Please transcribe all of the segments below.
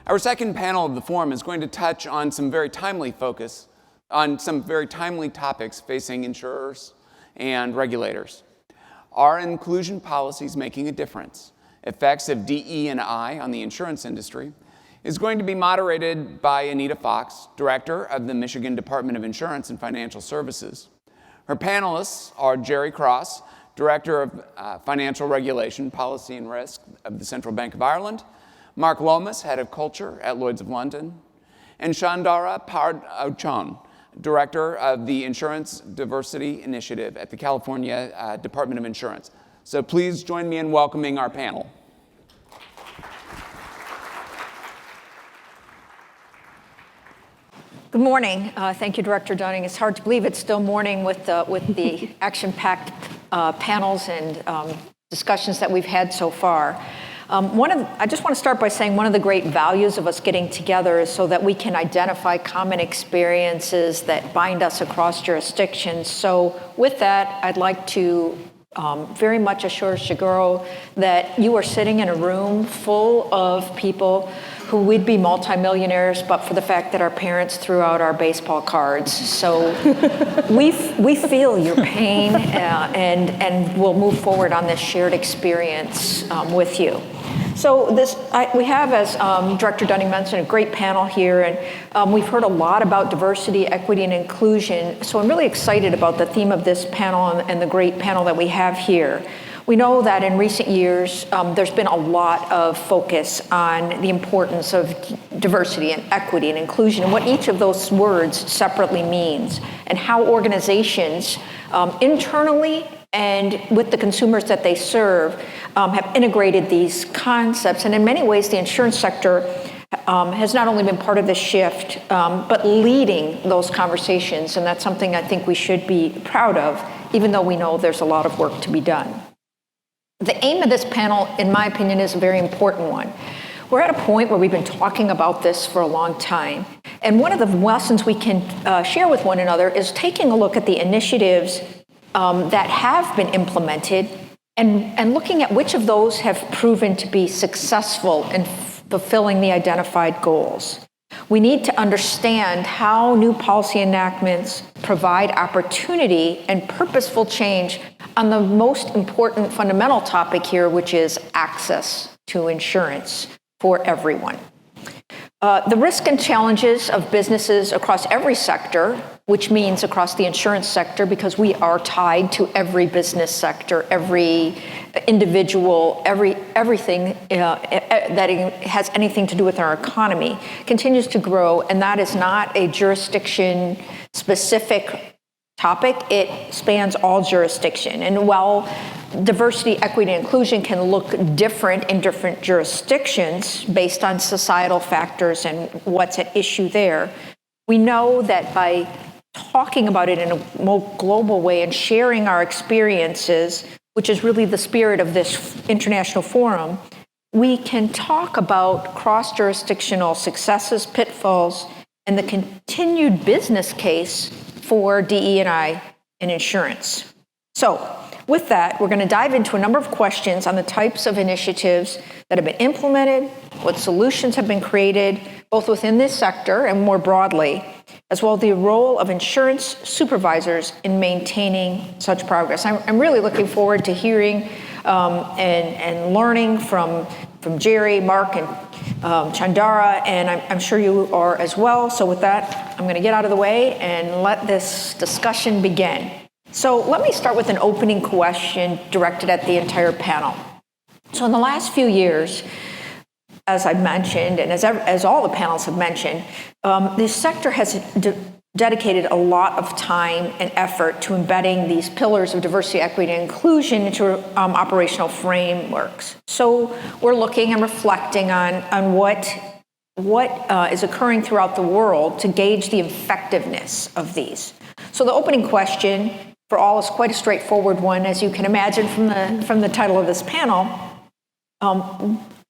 Our second panel of the forum is going to touch on some very timely topics facing insurers and regulators. Are inclusion policies making a difference? Effects of DE&I on the insurance industry is going to be moderated by Anita Fox, Director of the Michigan Department of Insurance and Financial Services. Her panelists are Gerry, Director of Financial Regulation, Policy and Risk of the Central Bank of Ireland, Mark Lomas, Head of Culture at Lloyd's of London, and Chandara, Phanachone, Director of the Insurance Diversity Initiative at the California Department of Insurance. So please join me in welcoming our panel. Good morning. Thank you, Director Dunning. It's hard to believe it's still morning with the action-packed panels and discussions that we've had so far. I just want to start by saying one of the great values of us getting together is so that we can identify common experiences that bind us across jurisdictions. So with that, I'd like to very much assure Shigeru that you are sitting in a room full of people who we'd be multimillionaires, but for the fact that our parents threw out our baseball cards. So we feel your pain and we'll move forward on this shared experience with you. So we have, as Director Dunning mentioned, a great panel here, and we've heard a lot about diversity, equity, and inclusion. So I'm really excited about the theme of this panel and the great panel that we have here. We know that in recent years, there's been a lot of focus on the importance of diversity and equity and inclusion and what each of those words separately means and how organizations internally and with the consumers that they serve have integrated these concepts. And in many ways, the insurance sector has not only been part of the shift, but leading those conversations. And that's something I think we should be proud of, even though we know there's a lot of work to be done. The aim of this panel, in my opinion, is a very important one. We're at a point where we've been talking about this for a long time. And one of the lessons we can share with one another is taking a look at the initiatives that have been implemented and looking at which of those have proven to be successful in fulfilling the identified goals. We need to understand how new policy enactments provide opportunity and purposeful change on the most important fundamental topic here, which is access to insurance for everyone. The risk and challenges of businesses across every sector, which means across the insurance sector, because we are tied to every business sector, every individual, everything that has anything to do with our economy, continues to grow, and that is not a jurisdiction-specific topic. It spans all jurisdiction. And while diversity, equity, and inclusion can look different in different jurisdictions based on societal factors and what's at issue there, we know that by talking about it in a more global way and sharing our experiences, which is really the spirit of this international forum, we can talk about cross-jurisdictional successes, pitfalls, and the continued business case for DE&I and insurance. So with that, we're going to dive into a number of questions on the types of initiatives that have been implemented, what solutions have been created, both within this sector and more broadly, as well as the role of insurance supervisors in maintaining such progress. I'm really looking forward to hearing and learning from Gerry, Mark, and Chandara, and I'm sure you are as well. So with that, I'm going to get out of the way and let this discussion begin. So let me start with an opening question directed at the entire panel. So in the last few years, as I've mentioned, and as all the panels have mentioned, this sector has dedicated a lot of time and effort to embedding these pillars of diversity, equity, and inclusion into operational frameworks. So we're looking and reflecting on what is occurring throughout the world to gauge the effectiveness of these. So the opening question for all is quite a straightforward one, as you can imagine from the title of this panel.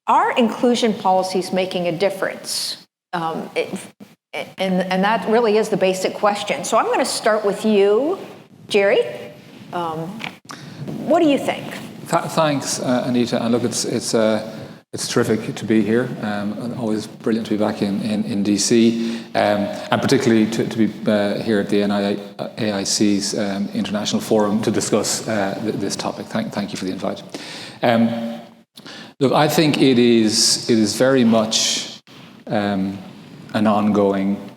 Are inclusion policies making a difference? And that really is the basic question. So I'm going to start with you, Gerry. What do you think? Thanks, Anita. And look, it's It's terrific to be here. Always brilliant to be back in DC, and particularly to be here at the NAIC's International Forum to discuss this topic. Thank you for the invite. Look, I think it is very much an ongoing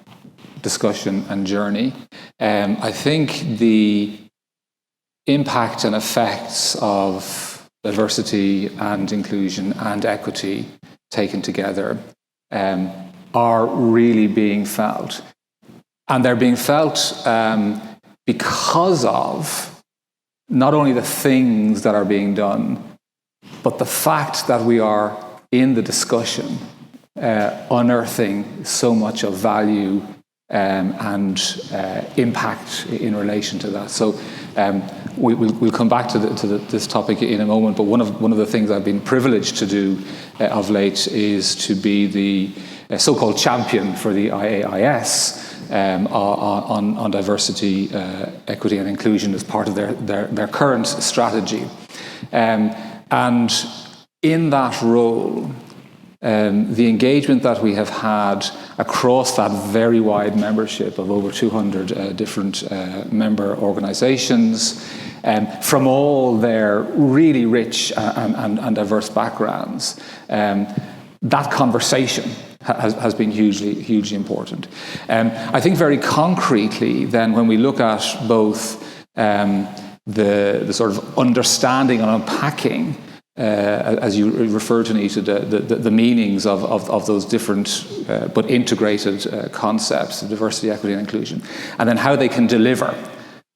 discussion and journey. I think the impact and effects of diversity and inclusion and equity taken together are really being felt. And they're being felt because of not only the things that are being done, but the fact that we are in the discussion unearthing so much of value and impact in relation to that. So we'll come back to this topic in a moment, but one of the things I've been privileged to do of late is to be the so-called champion for the IAIS on diversity, equity and inclusion as part of their current strategy. And in that role, the engagement that we have had across that very wide membership of over 200 different member organizations, from all their really rich and diverse backgrounds, that conversation has been hugely important. I think very concretely then, when we look at both the sort of understanding and unpacking, as you referred to, Anita, the meanings of those different but integrated concepts of diversity, equity and inclusion, and then how they can deliver.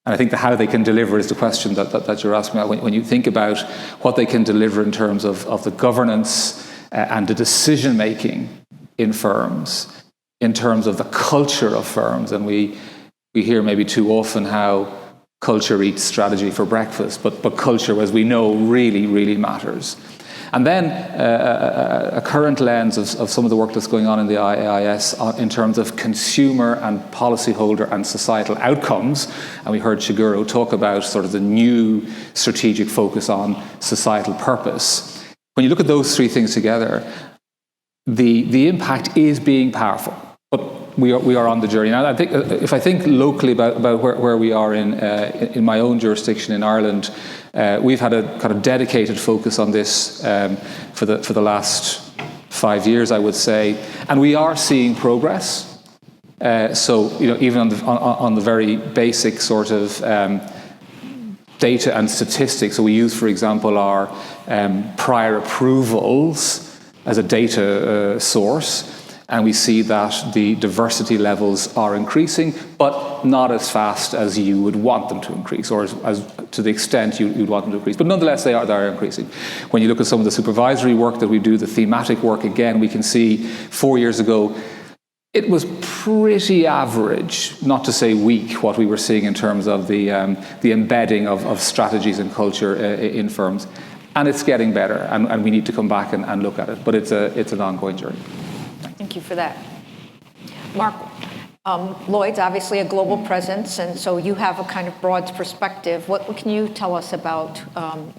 And I think how they can deliver is the question that you're asking about. When you think about what they can deliver in terms of the governance and the decision making in firms, in terms of the culture of firms, and we hear maybe too often how culture eats strategy for breakfast, but culture, as we know, really matters. And then a current lens of some of the work that's going on in the IAIS in terms of consumer and policyholder and societal outcomes. And we heard Chiguro talk about sort of the new strategic focus on societal purpose. When you look at those three things together, the impact is being powerful. But we are on the journey. Now, I think if I think locally about where we are in my own jurisdiction in Ireland, we've had a kind of dedicated focus on this for the last 5 years, I would say, and we are seeing progress. So even on the very basic sort of data and statistics. So we use, for example, our prior approvals as a data source. And we see that the diversity levels are increasing, but not as fast as you would want them to increase, or as to the extent you'd want them to increase. But nonetheless, they are increasing. When you look at some of the supervisory work that we do, the thematic work, again, we can see 4 years ago, it was pretty average, not to say weak, what we were seeing in terms of the embedding of strategies and culture in firms. And it's getting better, and we need to come back and look at it. But it's an ongoing journey. Thank you for that. Mark, Lloyd's obviously a global presence, and so you have a kind of broad perspective. What can you tell us about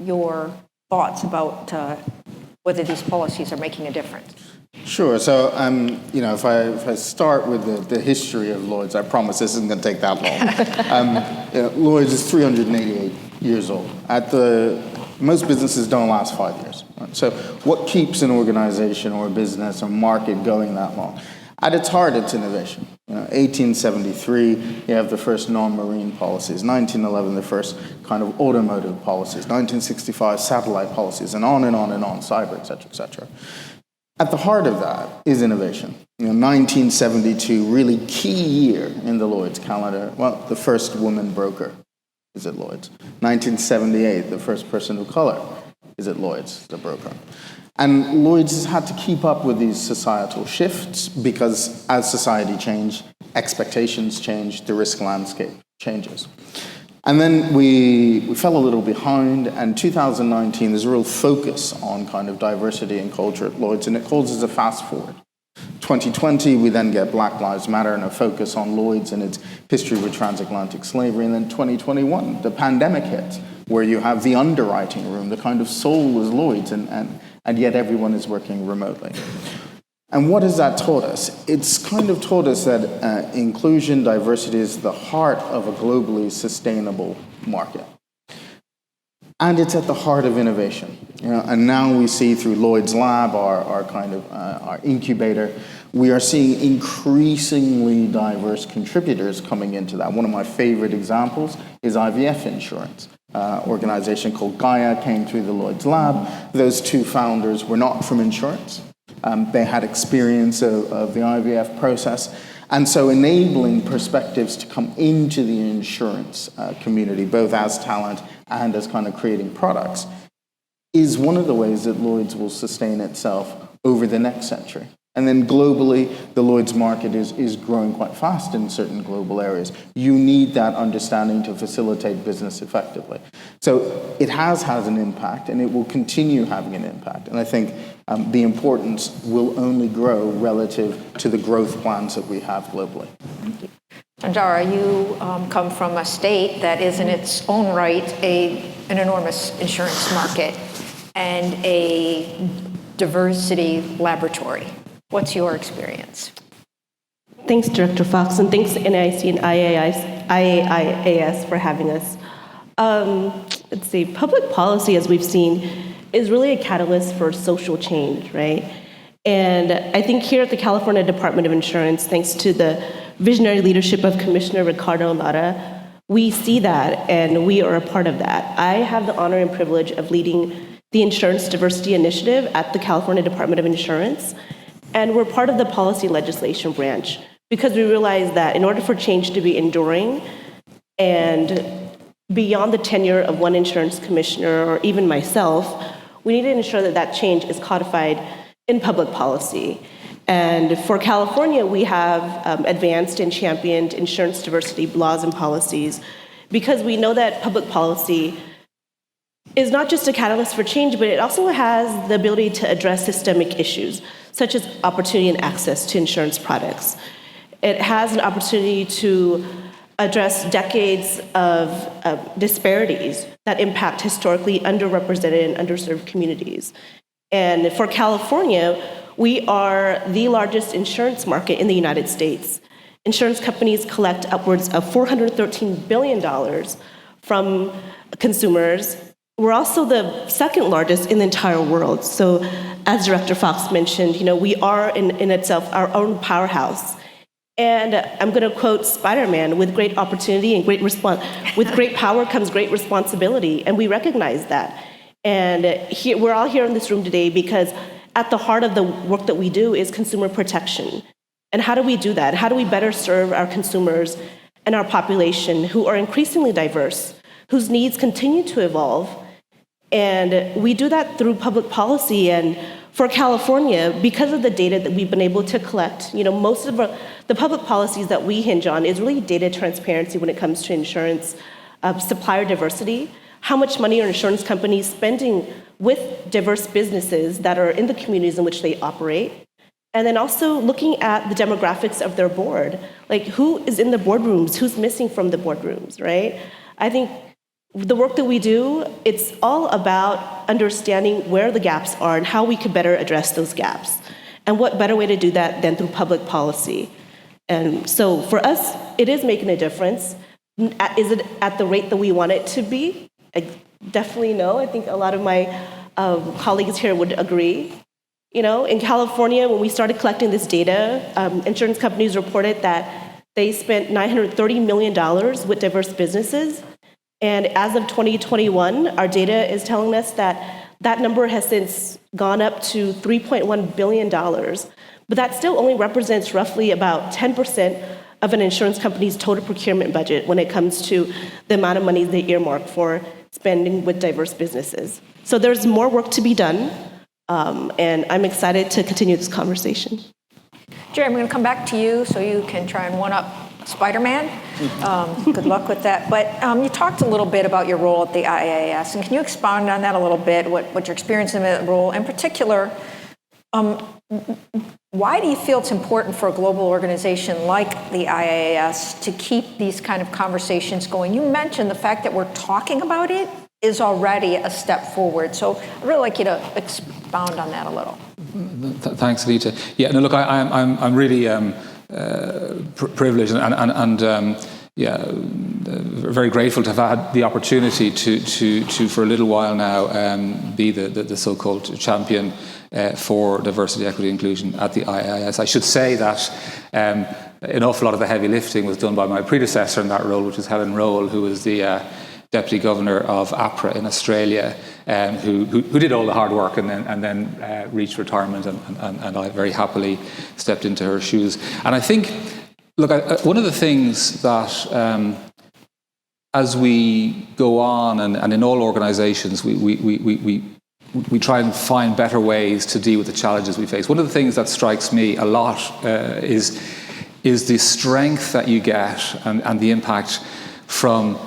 your thoughts about whether these policies are making a difference? Sure. So, if I start with the history of Lloyd's, I promise this isn't going to take that long. Lloyd's is 388 years old. Most businesses don't last 5 years. Right? So what keeps an organization or a business or market going that long? At its heart, it's innovation. 1873, you have the first non-marine policies. 1911, the first kind of automotive policies. 1965, satellite policies, and on and on and on, cyber, et cetera, et cetera. At the heart of that is innovation. 1972, really key year in the Lloyd's calendar. Well, the first woman broker is at Lloyd's. 1978, the first person of color is at Lloyd's, the broker. And Lloyd's has had to keep up with these societal shifts because as society changed, expectations changed, the risk landscape changes. And then we fell a little behind, and 2019, there's a real focus on kind of diversity and culture at Lloyd's, and it causes a fast forward. 2020, we then get Black Lives Matter and a focus on Lloyd's and its history with transatlantic slavery. And then 2021, the pandemic hits. where you have the underwriting room, the kind of soul is Lloyd's, and yet everyone is working remotely. And what has that taught us? It's kind of taught us that inclusion, diversity is the heart of a globally sustainable market. And it's at the heart of innovation. And now we see through Lloyd's Lab, our incubator, we are seeing increasingly diverse contributors coming into that. One of my favorite examples is IVF Insurance. Organization called Gaia came through the Lloyd's Lab. Those two founders were not from insurance. They had experience of the IVF process. And so enabling perspectives to come into the insurance community, both as talent and as kind of creating products, is one of the ways that Lloyd's will sustain itself over the next century. And then globally, the Lloyd's market is growing quite fast in certain global areas. You need that understanding to facilitate business effectively. So it has had an impact, and it will continue having an impact. And I think the importance will only grow relative to the growth plans that we have globally. Chandara, you come from a state that is in its own right an enormous insurance market and a diversity laboratory. What's your experience? Thanks, Director Fox, and thanks to NAIC and IAIAS for having us. Let's see, public policy, as we've seen, is really a catalyst for social change, right? And I think here at the California Department of Insurance, thanks to the visionary leadership of Commissioner Ricardo Lara, we see that and we are a part of that. I have the honor and privilege of leading the Insurance Diversity Initiative at the California Department of Insurance. And we're part of the policy legislation branch because we realize that in order for change to be enduring and beyond the tenure of one insurance commissioner or even myself, we need to ensure that that change is codified in public policy. And for California, we have advanced and championed insurance diversity laws and policies because we know that public policy is not just a catalyst for change, but it also has the ability to address systemic issues, such as opportunity and access to insurance products. It has an opportunity to address decades of disparities that impact historically underrepresented and underserved communities. And for California, we are the largest insurance market in the United States. Insurance companies collect upwards of $413 billion from consumers. We're also the second largest in the entire world. So as Director Fox mentioned, we are in itself our own powerhouse. And I'm going to quote Spider-Man, with great opportunity and with great power comes great responsibility. And we recognize that. And we're all here in this room today because at the heart of the work that we do is consumer protection. And how do we do that? How do we better serve our consumers and our population who are increasingly diverse, whose needs continue to evolve? And we do that through public policy. And for California, because of the data that we've been able to collect, most of the public policies that we hinge on is really data transparency when it comes to insurance, supplier diversity, how much money are insurance companies spending with diverse businesses that are in the communities in which they operate, and then also looking at the demographics of their board, like who is in the boardrooms, who's missing from the boardrooms, right? I think the work that we do, it's all about understanding where the gaps are and how we could better address those gaps. And what better way to do that than through public policy? And so for us, it is making a difference. Is it at the rate that we want it to be? Definitely no. I think a lot of my colleagues here would agree. In California, when we started collecting this data, insurance companies reported that they spent $930 million with diverse businesses. And as of 2021, our data is telling us that that number has since gone up to $3.1 billion. But that still only represents roughly about 10% of an insurance company's total procurement budget when it comes to the amount of money they earmark for spending with diverse businesses. So there's more work to be done, and I'm excited to continue this conversation. Gerry, I'm going to come back to you so you can try and one-up Spider-Man. Good luck with that. But you talked a little bit about your role at the IAAS, and can you expound on that a little bit, what your experience in that role? In particular, why do you feel it's important for a global organization like the IAAS to keep these kind of conversations going? You mentioned the fact that we're talking about it, is already a step forward. So I'd really like you to expound on that a little. Thanks, Anita. Yeah, no, look, I'm really privileged and very grateful to have had the opportunity to for a little while now be the so-called champion for diversity, equity, inclusion at the IAIS. I should say that an awful lot of the heavy lifting was done by my predecessor in that role, which is Helen Rowell, who was the Deputy Governor of APRA in Australia, who did all the hard work and then reached retirement, and I very happily stepped into her shoes. And I think, look, one of the things that as we go on, and in all organisations, we try and find better ways to deal with the challenges we face. One of the things that strikes me a lot is the strength that you get and the impact from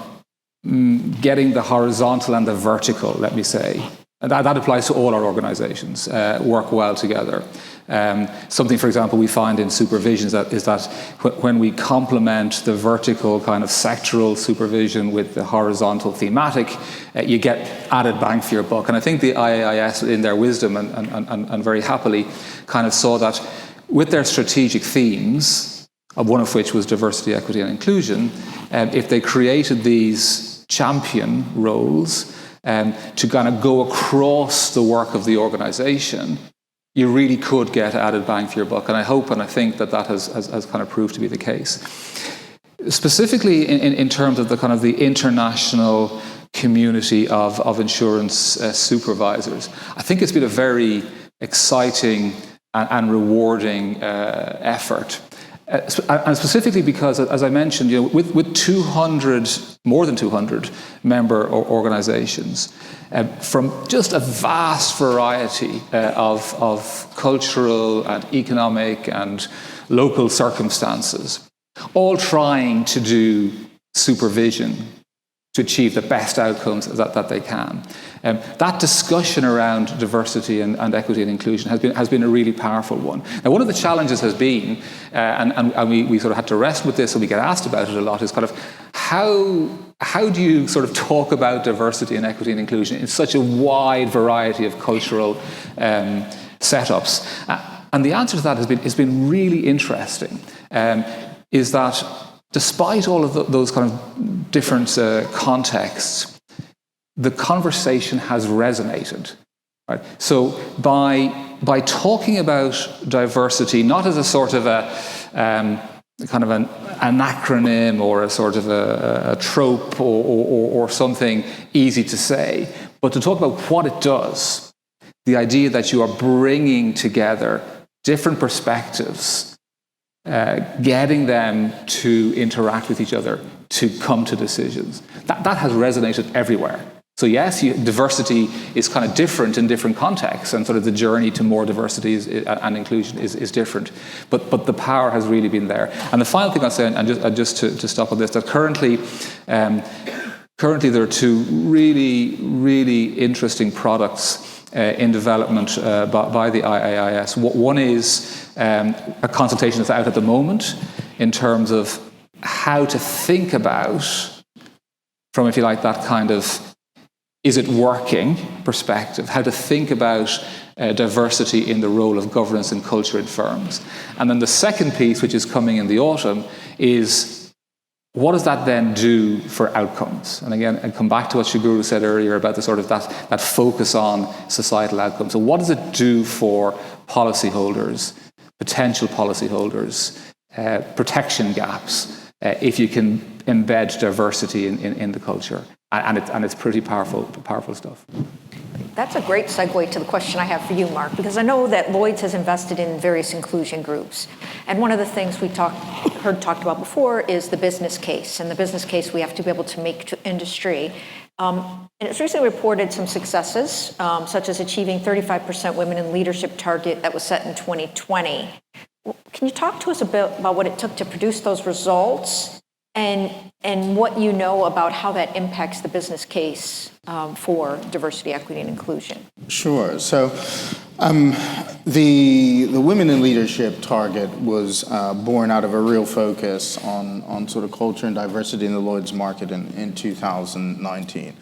getting the horizontal and the vertical, let me say. And that applies to all our organisations, work well together. Something, for example, we find in supervision is that when we complement the vertical kind of sectoral supervision with the horizontal thematic, you get added bang for your buck. And I think the IAIS, in their wisdom and very happily, kind of saw that with their strategic themes, one of which was diversity, equity and inclusion, if they created these champion roles to kind of go across the work of the organisation, you really could get added bang for your buck. And I hope and I think that has kind of proved to be the case. Specifically in terms of the kind of the international community of insurance supervisors, I think it's been a very exciting and rewarding effort. And specifically because, as I mentioned, with 200, more than 200 member organisations, from just a vast variety of cultural and economic and local circumstances, all trying to do supervision to achieve the best outcomes that they can. That discussion around diversity and equity and inclusion has been a really powerful one. Now, one of the challenges has been, and we sort of had to wrestle with this, and we get asked about it a lot, is kind of how do you sort of talk about diversity and equity and inclusion in such a wide variety of cultural setups? And the answer to that has been really interesting, is that despite all of those kind of different contexts, the conversation has resonated. Right? So by talking about diversity, not as a sort of a kind of an acronym or a sort of a trope or something easy to say, but to talk about what it does, the idea that you are bringing together different perspectives, getting them to interact with each other, to come to decisions. That has resonated everywhere. So yes, diversity is kind of different in different contexts, and sort of the journey to more diversity and inclusion is different. But the power has really been there. And the final thing I'll say, and just to stop on this, that currently there are two really, really interesting products in development by the IAIS. One is a consultation that's out at the moment in terms of how to think about, from, if you like, that kind of is it working perspective, how to think about diversity in the role of governance and culture in firms. And then the second piece, which is coming in the autumn, is what does that then do for outcomes? And again, I come back to what Shiguru said earlier about the sort of that focus on societal outcomes. So what does it do for policyholders, potential policyholders, protection gaps, if you can embed diversity in the culture? And it's pretty powerful stuff. That's a great segue to the question I have for you, Mark, because I know that Lloyd's has invested in various inclusion groups. And one of the things we heard talked about before is the business case. And the business case we have to be able to make to industry. And it's recently reported some successes, such as achieving 35% women in leadership target that was set in 2020. Can you talk to us a bit about what it took to produce those results and what you know about how that impacts the business case for diversity, equity, and inclusion? Sure. So The Women in Leadership target was born out of a real focus on sort of culture and diversity in the Lloyd's market in 2019.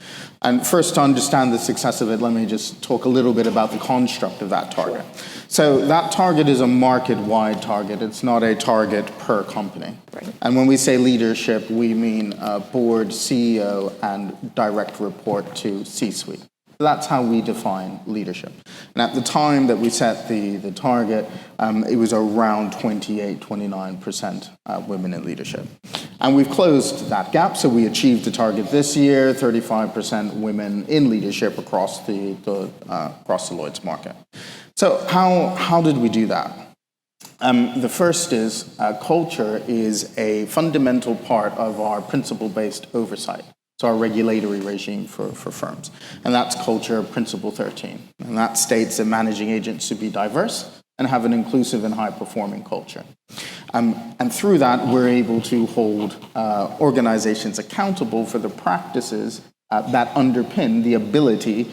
And first, to understand the success of it, let me just talk a little bit about the construct of that target. So that target is a market-wide target. It's not a target per company. Right. And when we say leadership, we mean board, CEO, and direct report to C-suite. That's how we define leadership. And at the time that we set the target, it was around 29% women in leadership. And we've closed that gap, so we achieved the target this year, 35% women in leadership across the Lloyd's market. So how did we do that? The first is culture is a fundamental part of our principle-based oversight. It's our regulatory regime for firms. And that's culture principle 13. And that states that managing agents should be diverse and have an inclusive and high-performing culture. And through that, we're able to hold organizations accountable for the practices that underpin the ability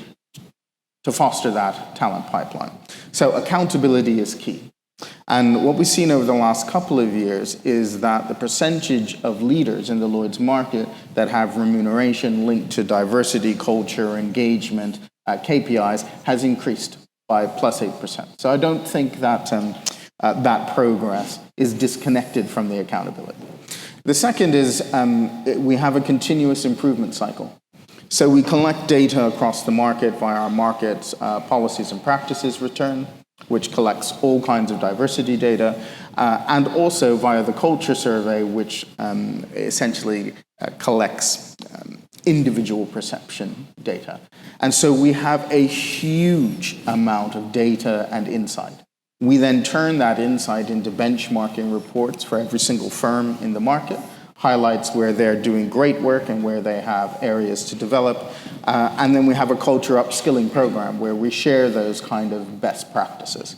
to foster that talent pipeline. So accountability is key. And what we've seen over the last couple of years is that the percentage of leaders in the Lloyd's market that have remuneration linked to diversity, culture, engagement, KPIs has increased by plus 8%. So I don't think that that progress is disconnected from the accountability. The second is we have a continuous improvement cycle. So we collect data across the market via our markets policies and practices return, which collects all kinds of diversity data, and also via the culture survey, which essentially collects individual perception data. And so we have a huge amount of data and insight. We then turn that insight into benchmarking reports for every single firm in the market, highlights where they're doing great work and where they have areas to develop. And then we have a culture upskilling program where we share those kind of best practices.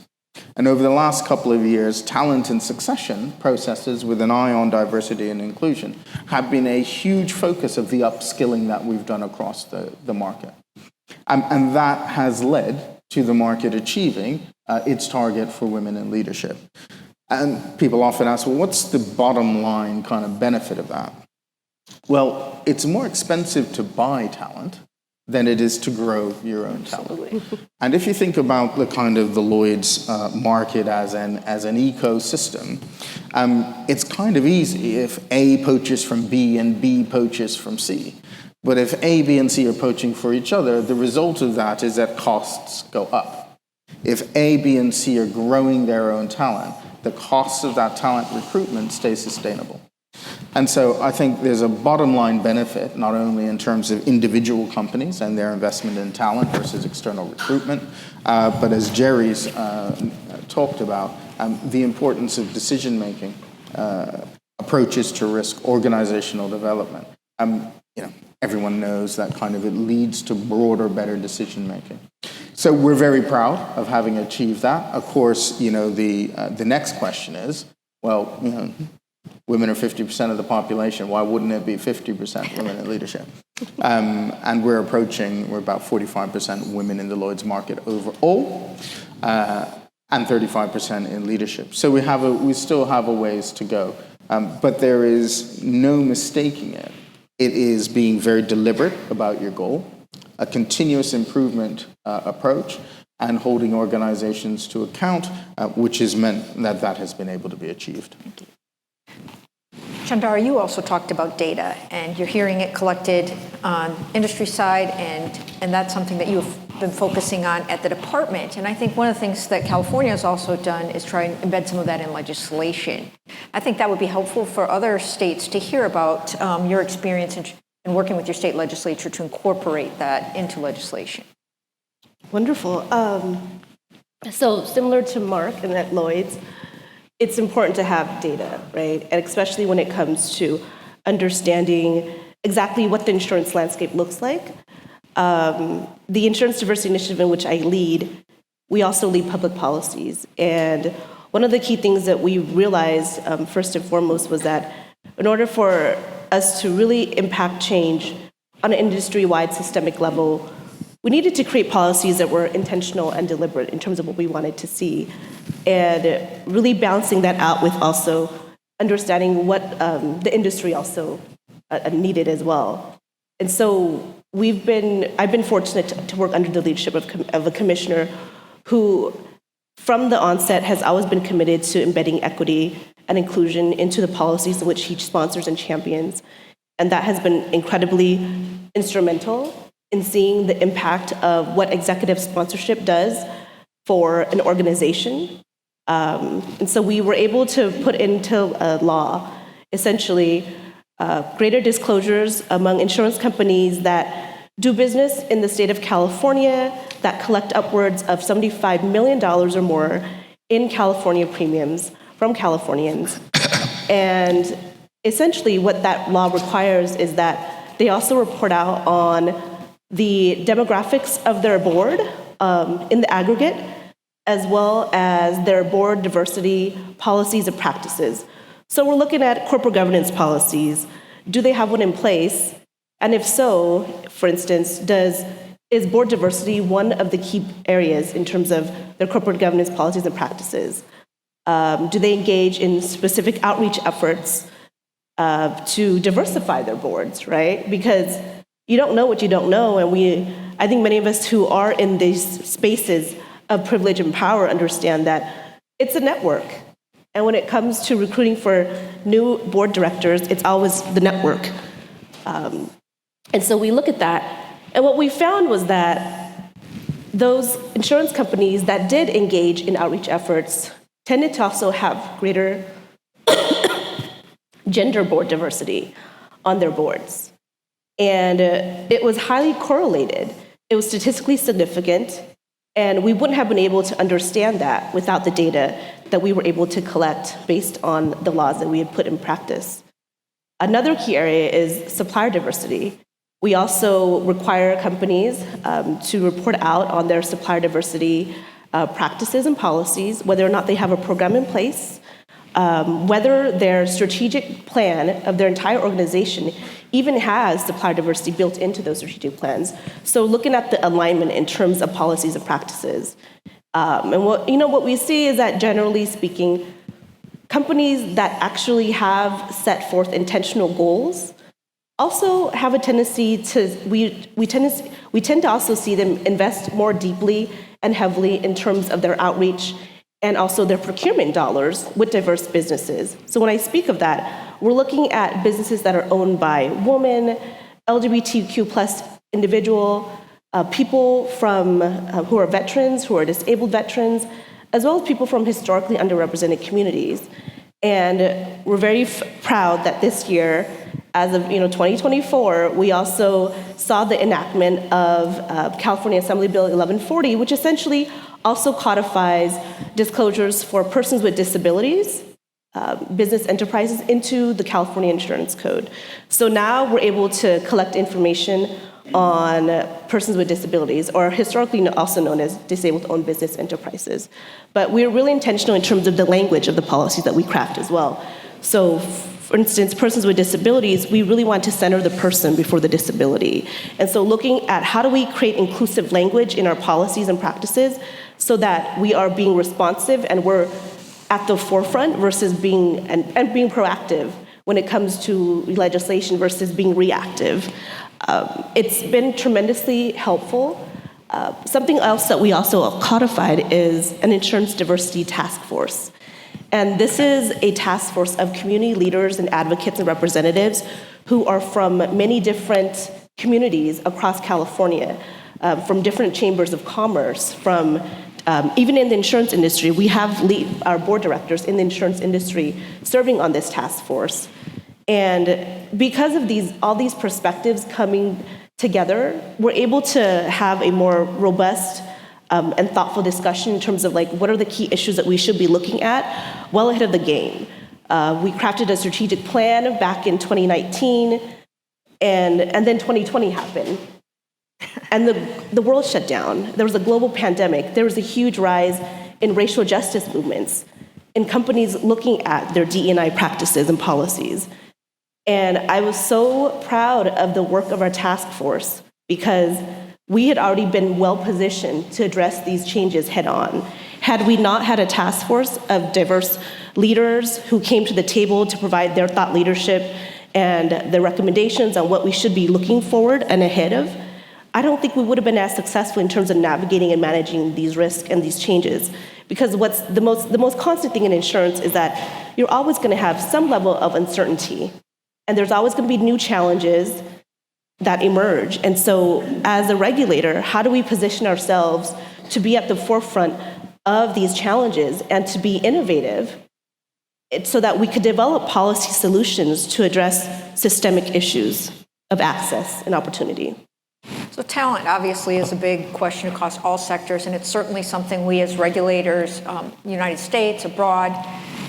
And over the last couple of years, talent and succession processes with an eye on diversity and inclusion have been a huge focus of the upskilling that we've done across the market. And that has led to the market achieving its target for women in leadership. And people often ask, well, what's the bottom line kind of benefit of that? Well, it's more expensive to buy talent than it is to grow your own talent. And if you think about the kind of the Lloyd's market as an ecosystem, it's kind of easy if A poaches from B and B poaches from C. But if A, B, and C are poaching for each other, the result of that is that costs go up. If A, B, and C are growing their own talent, the cost of that talent recruitment stays sustainable. And so I think there's a bottom line benefit, not only in terms of individual companies and their investment in talent versus external recruitment, but as Gerry's talked about, the importance of decision-making, approaches to risk, organizational development. Everyone knows that kind of it leads to broader, better decision-making. So we're very proud of having achieved that. Of course, the next question is, well, women are 50% of the population. Why wouldn't it be 50% women in leadership? And we're about 45% women in the Lloyd's market overall, and 35% in leadership. So we still have a ways to go. But there is no mistaking it. It is being very deliberate about your goal, a continuous improvement approach, and holding organizations to account, which has meant that has been able to be achieved. Chandara, you also talked about data, and you're hearing it collected on industry side, and that's something that you've been focusing on at the department. And I think one of the things that California has also done is try and embed some of that in legislation. I think that would be helpful for other states to hear about your experience in working with your state legislature to incorporate that into legislation. Wonderful. So similar to Mark and at Lloyd's, it's important to have data, right? And especially when it comes to understanding exactly what the insurance landscape looks like. The Insurance Diversity Initiative in which I lead, we also lead public policies. And one of the key things that we realized, first and foremost, was that in order for us to really impact change on an industry-wide systemic level, we needed to create policies that were intentional and deliberate in terms of what we wanted to see, and really balancing that out with also understanding what the industry also needed as well. And so I've been fortunate to work under the leadership of a commissioner who, from the onset, has always been committed to embedding equity and inclusion into the policies in which he sponsors and champions. And that has been incredibly instrumental in seeing the impact of what executive sponsorship does for an organization. And so we were able to put into law, essentially, greater disclosures among insurance companies that do business in the state of California that collect upwards of $75 million or more in California premiums from Californians. And essentially what that law requires is that they also report out on the demographics of their board in the aggregate, as well as their board diversity policies and practices. So we're looking at corporate governance policies. Do they have one in place? And if so, for instance, is board diversity one of the key areas in terms of their corporate governance policies and practices? Do they engage in specific outreach efforts to diversify their boards, right? Because you don't know what you don't know, and I think many of us who are in these spaces of privilege and power understand that it's a network. And when it comes to recruiting for new board directors, it's always the network. And so we look at that, and what we found was that those insurance companies that did engage in outreach efforts tended to also have greater gender board diversity on their boards. And it was highly correlated. It was statistically significant, and we wouldn't have been able to understand that without the data that we were able to collect based on the laws that we had put in practice. Another key area is supplier diversity. We also require companies to report out on their supplier diversity practices and policies, whether or not they have a program in place, whether their strategic plan of their entire organization even has supplier diversity built into those strategic plans. So looking at the alignment in terms of policies and practices. And what we see is that, generally speaking, companies that actually have set forth intentional goals also have a tendency to, we tend to also see them invest more deeply and heavily in terms of their outreach and also their procurement dollars with diverse businesses. So when I speak of that, we're looking at businesses that are owned by women, LGBTQ plus individual, people from who are veterans, who are disabled veterans, as well as people from historically underrepresented communities. And we're very proud that this year, as of 2024, we also saw the enactment of California Assembly Bill 1140, which essentially also codifies disclosures for persons with disabilities, business enterprises, into the California Insurance Code. So now we're able to collect information on persons with disabilities, or historically also known as disabled-owned business enterprises. But we're really intentional in terms of the language of the policies that we craft as well. So, for instance, persons with disabilities, we really want to center the person before the disability. And so looking at how do we create inclusive language in our policies and practices so that we are being responsive and we're at the forefront versus being proactive when it comes to legislation versus being reactive. It's been tremendously helpful. Something else that we also codified is an insurance diversity task force. And this is a task force of community leaders and advocates and representatives who are from many different communities across California, from different chambers of commerce, from even in the insurance industry. We have our board directors in the insurance industry serving on this task force. And because of all these perspectives coming together, we're able to have a more robust and thoughtful discussion in terms of what are the key issues that we should be looking at well ahead of the game. We crafted a strategic plan back in 2019, and then 2020 happened. And the world shut down. There was a global pandemic. There was a huge rise in racial justice movements, in companies looking at their DE&I practices and policies. And I was so proud of the work of our task force, because we had already been well positioned to address these changes head on. Had we not had a task force of diverse leaders who came to the table to provide their thought leadership and the recommendations on what we should be looking forward and ahead of, I don't think we would have been as successful in terms of navigating and managing these risks and these changes. Because what's the most constant thing in insurance is that you're always going to have some level of uncertainty. And there's always going to be new challenges that emerge. And so as a regulator, how do we position ourselves to be at the forefront of these challenges and to be innovative so that we could develop policy solutions to address systemic issues of access and opportunity? So talent obviously is a big question across all sectors, and it's certainly something we as regulators, United States, abroad,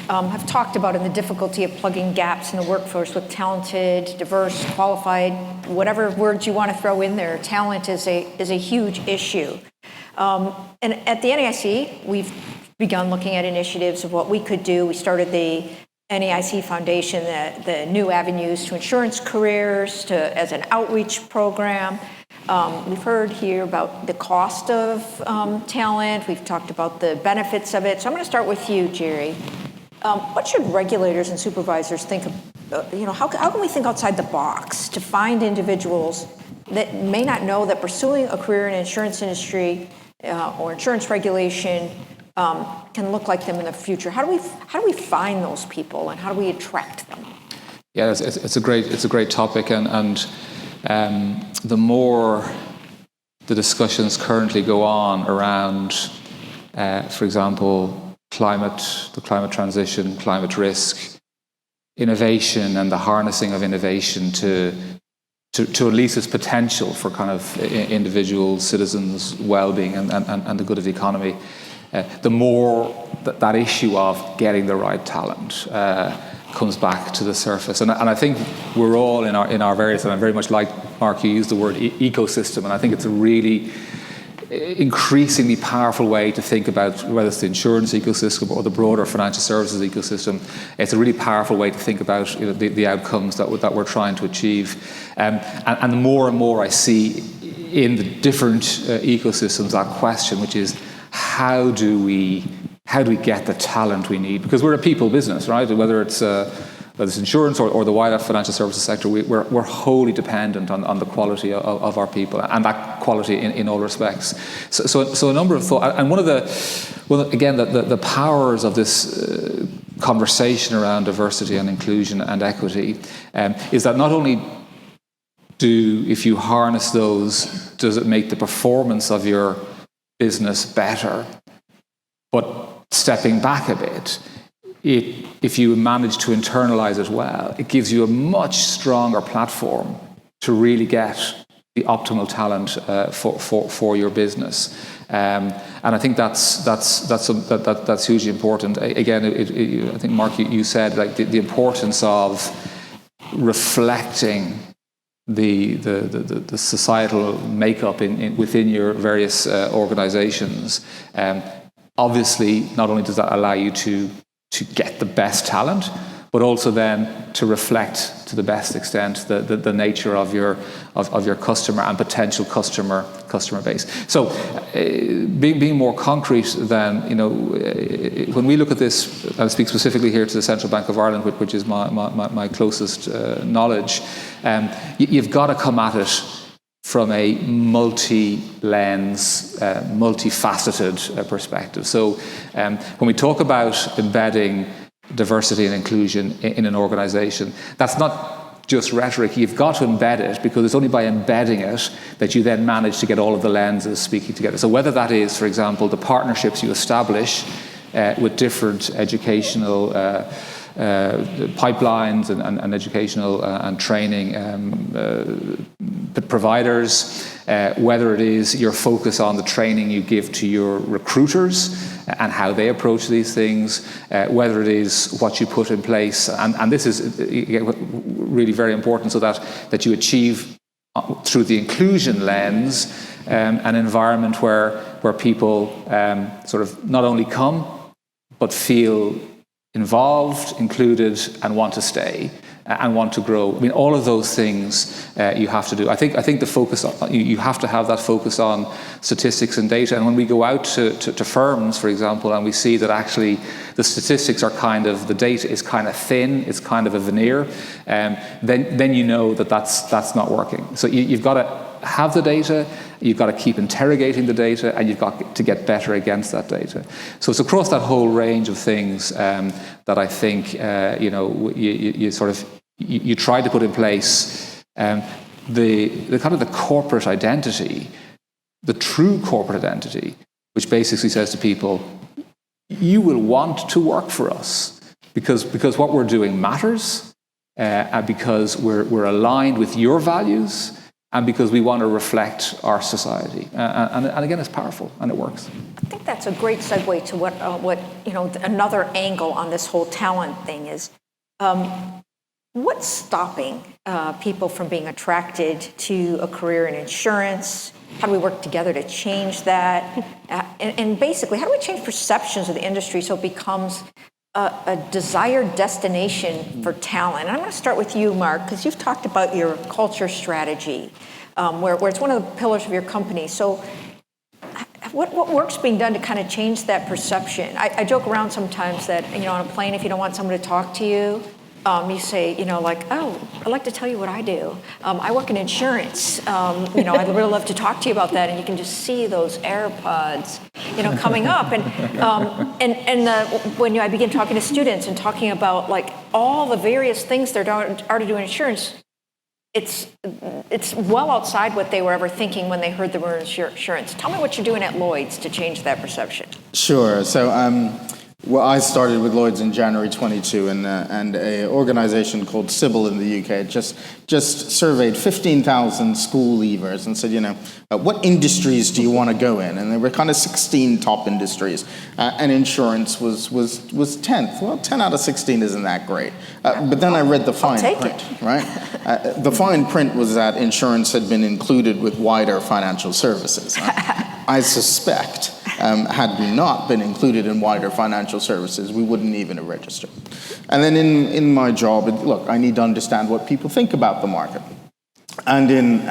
have talked about, in the difficulty of plugging gaps in the workforce with talented, diverse, qualified, whatever words you want to throw in there. Talent is a huge issue. And at the NAIC, we've begun looking at initiatives of what we could do. We started the NAIC Foundation, the New Avenues to Insurance Careers, as an outreach program. We've heard here about the cost of talent. We've talked about the benefits of it. So I'm going to start with you, Gerry. What should regulators and supervisors think of, how can we think outside the box to find individuals that may not know that pursuing a career in the insurance industry or insurance regulation can look like them in the future? How do we find those people, and how do we attract them? Yeah, it's a great topic, and the more the discussions currently go on around, for example, the climate transition, climate risk, innovation, and the harnessing of innovation to release its potential for kind of individual citizens' well-being and the good of the economy, the more that issue of getting the right talent comes back to the surface. And I think we're all in our various, and I very much like, Mark, you used the word ecosystem, and I think it's a really increasingly powerful way to think about whether it's the insurance ecosystem or the broader financial services ecosystem. It's a really powerful way to think about the outcomes that we're trying to achieve. And the more and more I see in the different ecosystems that question, which is how do we get the talent we need? Because we're a people business, right? Whether it's insurance or the wider financial services sector, we're wholly dependent on the quality of our people, and that quality in all respects. So a number of thoughts, and one of the powers of this conversation around diversity and inclusion and equity is that not only if you harness those, does it make the performance of your business better, but stepping back a bit, if you manage to internalize it well, it gives you a much stronger platform to really get the optimal talent for your business, and I think that's hugely important. Again, I think, Mark, you said like the importance of reflecting the societal makeup within your various organizations. Obviously, not only does that allow you to get the best talent, but also then to reflect to the best extent the nature of your customer and potential customer base. So, being more concrete, then when we look at this, and I speak specifically here to the Central Bank of Ireland, which is my closest knowledge, you've got to come at it from a multi-lens, multifaceted perspective. So when we talk about embedding diversity and inclusion in an organization, that's not just rhetoric. You've got to embed it, because it's only by embedding it that you then manage to get all of the lenses speaking together. So whether that is, for example, the partnerships you establish with different educational pipelines and educational and training providers, whether it is your focus on the training you give to your recruiters and how they approach these things, whether it is what you put in place, and this is really very important, so that you achieve through the inclusion lens an environment where people sort of not only come but feel involved, included, and want to stay. and want to grow. I mean, all of those things you have to do. I think the focus, you have to have that focus on statistics and data. And when we go out to firms, for example, and we see that actually the statistics are the data is kind of thin, it's kind of a veneer, then you know that's not working. So you've got to have the data, you've got to keep interrogating the data, and you've got to get better against that data. So it's across that whole range of things that I think you try to put in place the kind of the corporate identity, the true corporate identity, which basically says to people, you will want to work for us because what we're doing matters, and because we're aligned with your values, and because we want to reflect our society. And again, it's powerful and it works. I think that's a great segue to what another angle on this whole talent thing is. What's stopping people from being attracted to a career in insurance? How do we work together to change that? And basically, how do we change perceptions of the industry so it becomes a desired destination for talent? And I'm going to start with you, Mark, because you've talked about your culture strategy, where it's one of the pillars of your company. So what work's being done to kind of change that perception? I joke around sometimes that, on a plane, if you don't want someone to talk to you, you say, oh, I'd like to tell you what I do. I work in insurance. I'd really love to talk to you about that. And you can just see those AirPods, coming up. When I begin talking to students and talking about all the various things there are to do in insurance, it's well outside what they were ever thinking when they heard the word insurance. Tell me what you're doing at Lloyd's to change that perception. Sure. So, I started with Lloyd's in January 22, and an organization called Sybil in the UK just surveyed 15,000 school leavers and said, what industries do you want to go in? And there were kind of 16 top industries, and insurance was 10th. Well, 10 out of 16 isn't that great. But then I read the fine print, right? The fine print was that insurance had been included with wider financial services. I suspect, had we not been included in wider financial services, we wouldn't even have registered. And then in my job, look, I need to understand what people think about the market. And in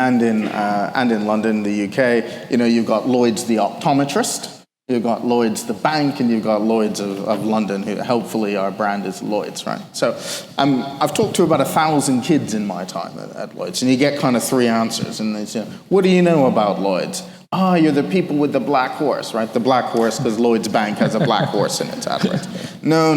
London, the UK, you've got Lloyd's the optometrist, you've got Lloyd's the bank, and you've got Lloyd's of London, who hopefully our brand is Lloyd's, right? So I've talked to about 1,000 kids in my time at Lloyd's, and you get kind of 3 answers, and they say, what do you know about Lloyd's? Oh, you're the people with the black horse, right? The black horse, because Lloyd's Bank has a black horse in its advert. No,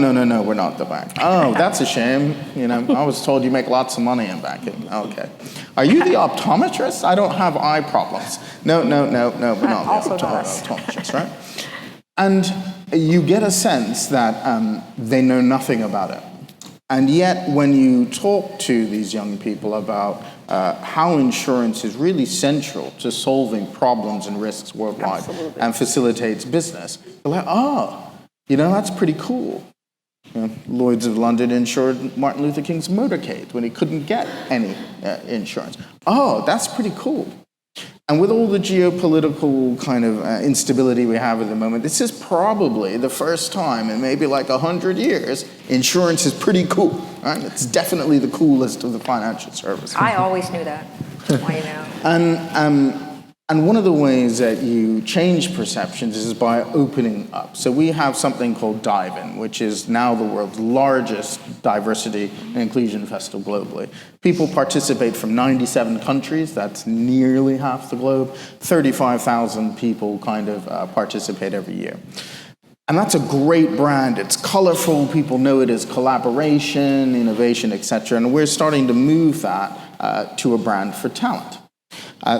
we're not the bank. Oh, that's a shame. I was told you make lots of money in banking. Okay. Are you the optometrist? I don't have eye problems. No, we're not the optometrist, right? And you get a sense that they know nothing about it. And yet, when you talk to these young people about how insurance is really central to solving problems and risks worldwide, absolutely, and facilitates business, they're like, that's pretty cool. Lloyd's of London insured Martin Luther King's motorcade when he couldn't get any insurance. Oh, that's pretty cool. And with all the geopolitical kind of instability we have at the moment, this is probably the first time in maybe 100 years, insurance is pretty cool. Right? It's definitely the coolest of the financial services. I always knew that. That's why you know. And one of the ways that you change perceptions is by opening up. So we have something called Dive-In, which is now the world's largest diversity and inclusion festival globally. People participate from 97 countries, that's nearly half the globe. 35,000 people kind of participate every year. And that's a great brand. It's colorful, people know it as collaboration, innovation, etc. And we're starting to move that to a brand for talent.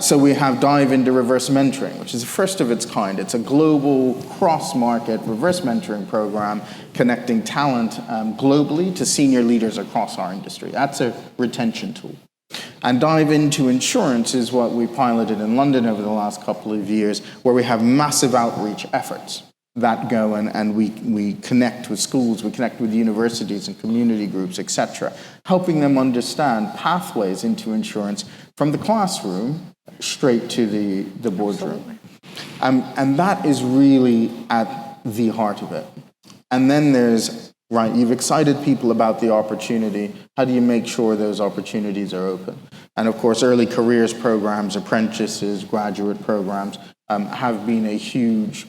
So we have Dive into Reverse Mentoring, which is the first of its kind. It's a global, cross-market reverse mentoring program connecting talent globally to senior leaders across our industry. That's a retention tool. And Dive into Insurance is what we piloted in London over the last couple of years, where we have massive outreach efforts that go and we connect with schools, we connect with universities and community groups, etc., helping them understand pathways into insurance from the classroom straight to the boardroom. And that is really at the heart of it. And then there's right? You've excited people about the opportunity. How do you make sure those opportunities are open? And of course, early careers programs, apprentices, graduate programs have been a huge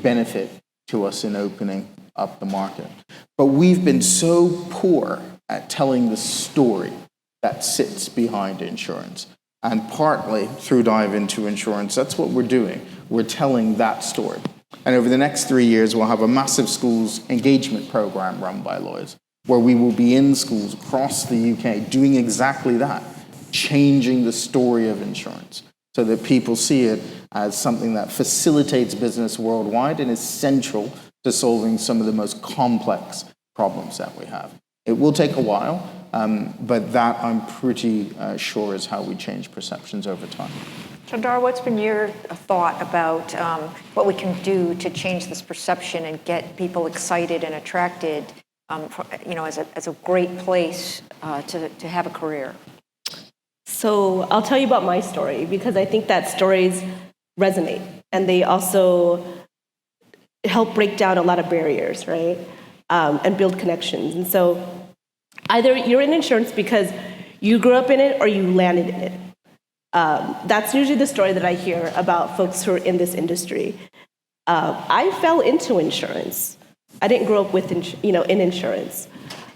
benefit to us in opening up the market. But we've been so poor at telling the story that sits behind insurance. And partly through Dive Into Insurance, that's what we're doing. We're telling that story. And over the next 3 years, we'll have a massive schools engagement program run by Lloyd, where we will be in schools across the UK doing exactly that, changing the story of insurance so that people see it as something that facilitates business worldwide and is central to solving some of the most complex problems that we have. It will take a while, but that I'm pretty sure is how we change perceptions over time. Chandara, what's been your thought about what we can do to change this perception and get people excited and attracted, as a great place to have a career? So I'll tell you about my story because I think that stories resonate and they also help break down a lot of barriers, right? And build connections. And so either you're in insurance because you grew up in it or you landed in it. That's usually the story that I hear about folks who are in this industry. I fell into insurance. I didn't grow up with, in insurance.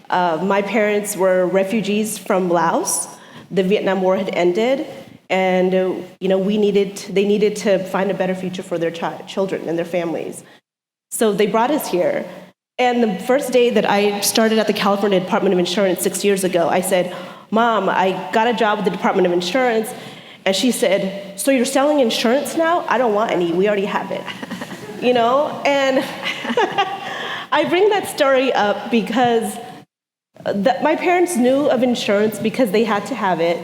My parents were refugees from Laos. The Vietnam War had ended, and they needed to find a better future for their children and their families. So they brought us here. And the first day that I started at the California Department of Insurance 6 years ago, I said, "Mom, I got a job with the Department of Insurance." And she said, "So you're selling insurance now? I don't want any. We already have it." And I bring that story up because my parents knew of insurance because they had to have it,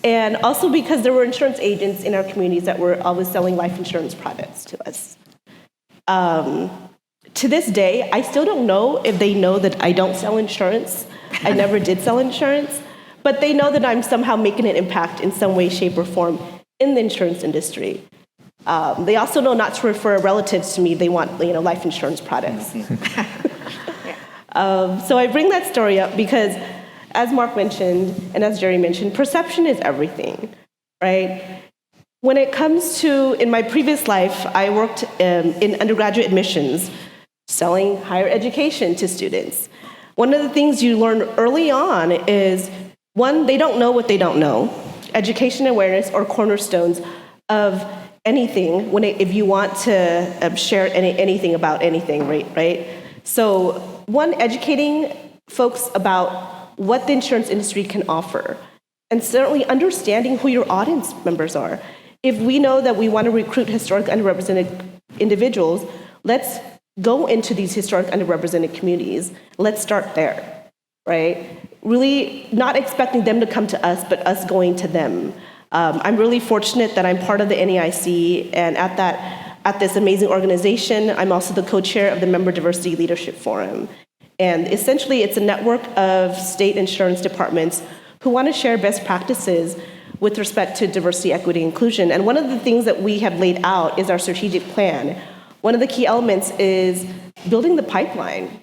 and also because there were insurance agents in our communities that were always selling life insurance products to us. To this day, I still don't know if they know that I don't sell insurance. I never did sell insurance, but they know that I'm somehow making an impact in some way, shape, or form in the insurance industry. They also know not to refer relatives to me if they want, life insurance products. So I bring that story up because, as Mark mentioned, and as Gerry mentioned, perception is everything, right? When it comes to, in my previous life, I worked in undergraduate admissions, selling higher education to students. One of the things you learn early on is, one, they don't know what they don't know. Education awareness are cornerstones of anything if you want to share anything about anything, right? So, one, educating folks about what the insurance industry can offer, and certainly understanding who your audience members are. If we know that we want to recruit historically underrepresented individuals, let's go into these historic underrepresented communities. Let's start there, right? Really not expecting them to come to us, but us going to them. I'm really fortunate that I'm part of the NAIC, and at this amazing organization, I'm also the co-chair of the Member Diversity Leadership Forum. And essentially, it's a network of state insurance departments who want to share best practices with respect to diversity, equity, inclusion. And one of the things that we have laid out is our strategic plan. One of the key elements is building the pipeline.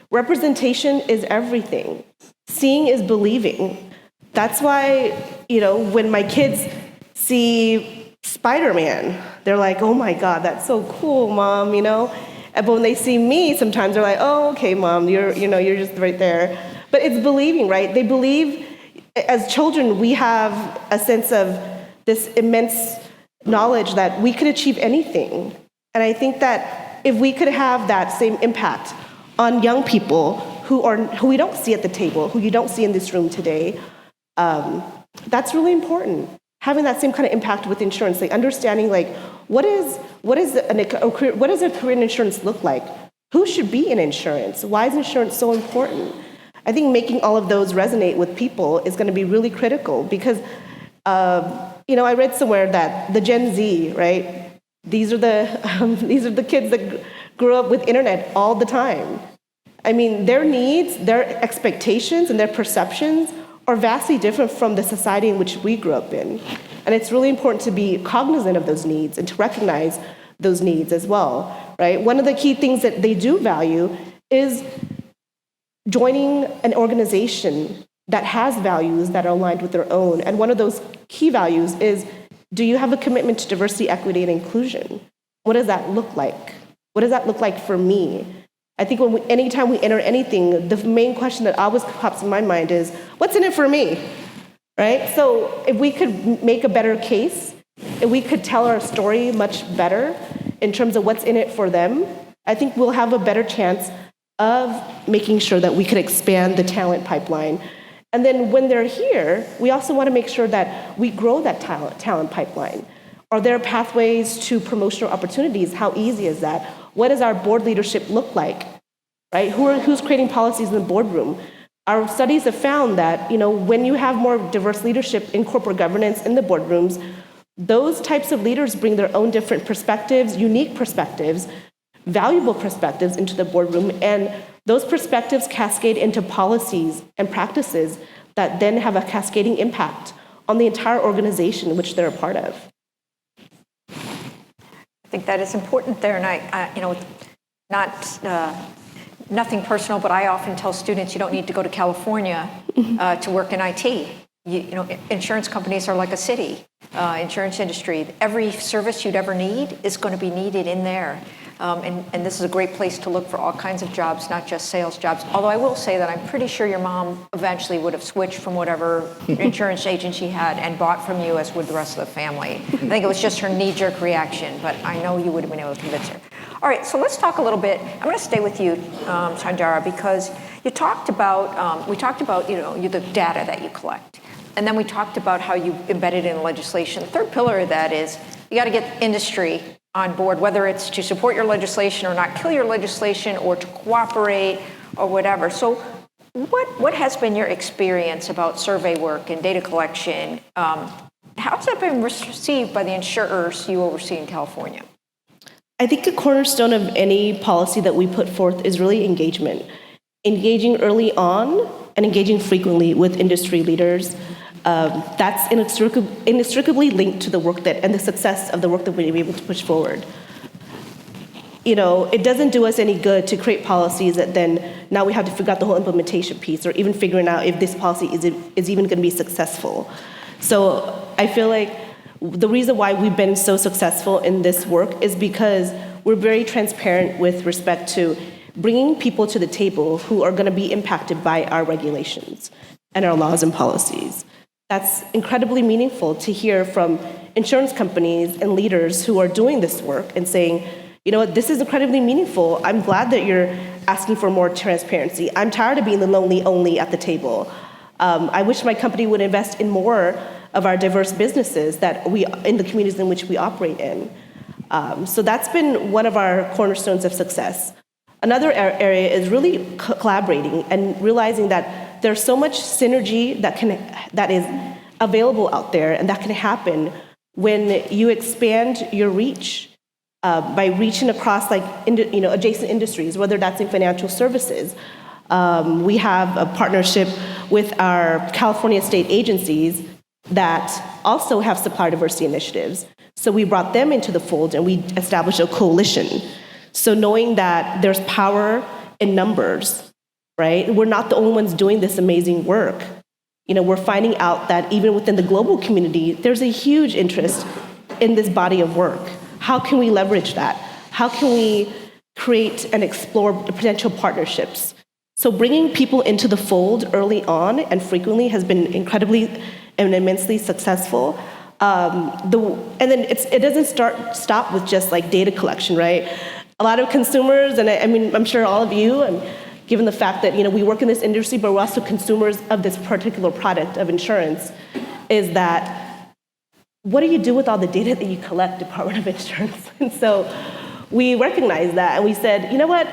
Representation is everything. Seeing is believing. That's why, when my kids see Spider-Man, they're like, "Oh my God, that's so cool, Mom," And when they see me, sometimes they're like, "Oh, okay, Mom, you're just right there." But it's believing, right? They believe, as children, we have a sense of this immense knowledge that we could achieve anything. And I think that if we could have that same impact on young people who we don't see at the table, who you don't see in this room today, that's really important. Having that same kind of impact with insurance, like understanding what does a career in insurance look like? Who should be in insurance? Why is insurance so important? I think making all of those resonate with people is going to be really critical because, I read somewhere that the Gen Z, right? These are the kids that grew up with internet all the time. I mean, their needs, their expectations, and their perceptions are vastly different from the society in which we grew up in. And it's really important to be cognizant of those needs and to recognize those needs as well, right? One of the key things that they do value is joining an organization that has values that are aligned with their own. And one of those key values is, do you have a commitment to diversity, equity, and inclusion? What does that look like? What does that look like for me? I think anytime we enter anything, the main question that always pops in my mind is, what's in it for me, right? So if we could make a better case, if we could tell our story much better in terms of what's in it for them, I think we'll have a better chance of making sure that we could expand the talent pipeline. And then when they're here, we also want to make sure that we grow that talent pipeline. Are there pathways to promotional opportunities? How easy is that? What does our board leadership look like, right? Who's creating policies in the boardroom? Our studies have found that, when you have more diverse leadership in corporate governance in the boardrooms, those types of leaders bring their own different perspectives, unique perspectives, valuable perspectives into the boardroom, and those perspectives cascade into policies and practices that then have a cascading impact on the entire organization which they're a part of. I think that is important there, and nothing personal, but I often tell students you don't need to go to California to work in IT. Insurance companies are like a city, insurance industry. Every service you'd ever need is going to be needed in there. And this is a great place to look for all kinds of jobs, not just sales jobs. Although I will say that I'm pretty sure your mom eventually would have switched from whatever insurance agent she had and bought from you, as would the rest of the family. I think it was just her knee-jerk reaction, but I know you would have been able to convince her. All right, so let's talk a little bit. I'm going to stay with you, Chandara, because we talked about the data that you collect. And then we talked about how you embedded in legislation. The third pillar of that is you got to get industry on board, whether it's to support your legislation or not kill your legislation or to cooperate or whatever. So what has been your experience about survey work and data collection? How has that been received by the insurers you oversee in California? I think a cornerstone of any policy that we put forth is really engagement. Engaging early on and engaging frequently with industry leaders. That's inextricably linked to the work and the success of the work that we're able to push forward. It doesn't do us any good to create policies that then now we have to figure out the whole implementation piece, or even figuring out if this policy is even going to be successful. So I feel like the reason why we've been so successful in this work is because we're very transparent with respect to bringing people to the table who are going to be impacted by our regulations and our laws and policies. That's incredibly meaningful to hear from insurance companies and leaders who are doing this work and saying, this is incredibly meaningful. I'm glad that you're asking for more transparency. I'm tired of being the lonely only at the table. I wish my company would invest in more of our diverse businesses in the communities in which we operate in. So that's been one of our cornerstones of success. Another area is really collaborating and realizing that there's so much synergy that is available out there and that can happen when you expand your reach by reaching across adjacent industries, whether that's in financial services. We have a partnership with our California state agencies that also have supplier diversity initiatives. So we brought them into the fold and we established a coalition. So knowing that there's power in numbers, right? We're not the only ones doing this amazing work. We're finding out that even within the global community, there's a huge interest in this body of work. How can we leverage that? How can we create and explore potential partnerships? So bringing people into the fold early on and frequently has been incredibly and immensely successful. And then it doesn't stop with just data collection, right? A lot of consumers, and I'm sure all of you, given the fact that we work in this industry, but we're also consumers of this particular product of insurance, is that what do you do with all the data that you collect, Department of Insurance? And so we recognized that, and we said, you know what?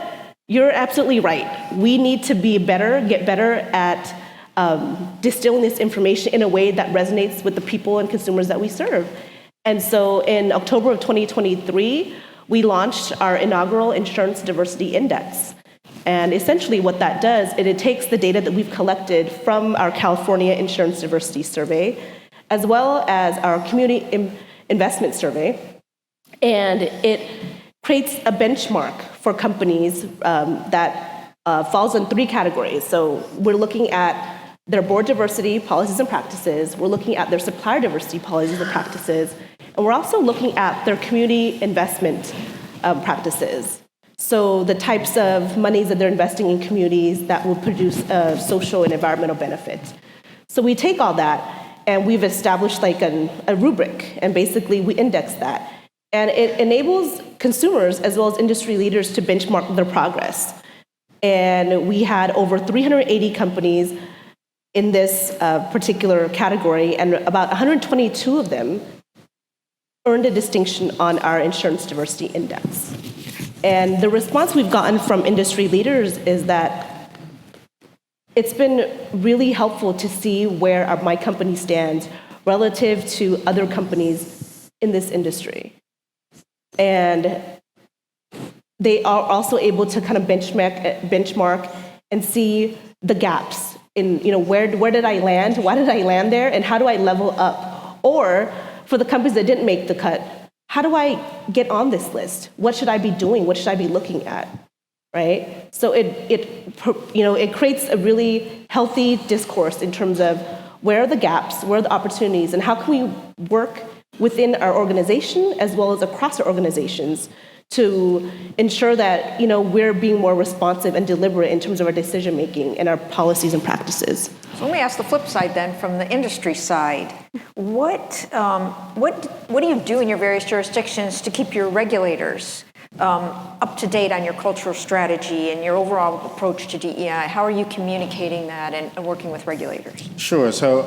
You're absolutely right. We need to get better at distilling this information in a way that resonates with the people and consumers that we serve. And so in October of 2023, we launched our inaugural Insurance Diversity Index. And essentially what that does is it takes the data that we've collected from our California Insurance Diversity Survey, as well as our Community Investment Survey, and it creates a benchmark for companies that falls in 3 categories. So we're looking at their board diversity policies and practices, we're looking at their supplier diversity policies and practices, and we're also looking at their community investment practices. So the types of monies that they're investing in communities that will produce social and environmental benefit. So we take all that and we've established like a rubric, and basically we index that. And it enables consumers as well as industry leaders to benchmark their progress. And we had over 380 companies in this particular category, and about 122 of them earned a distinction on our Insurance Diversity Index. And the response we've gotten from industry leaders is that it's been really helpful to see where my company stands relative to other companies in this industry. And they are also able to kind of benchmark and see the gaps in, where did I land? Why did I land there? And how do I level up? Or for the companies that didn't make the cut, how do I get on this list? What should I be doing? What should I be looking at? Right? So it creates a really healthy discourse in terms of where are the gaps, where are the opportunities, and how can we work within our organization as well as across our organizations to ensure that we're being more responsive and deliberate in terms of our decision making and our policies and practices. So let me ask the flip side then, from the industry side. What do you do in your various jurisdictions to keep your regulators up to date on your cultural strategy and your overall approach to DE&I? How are you communicating that and working with regulators? Sure. So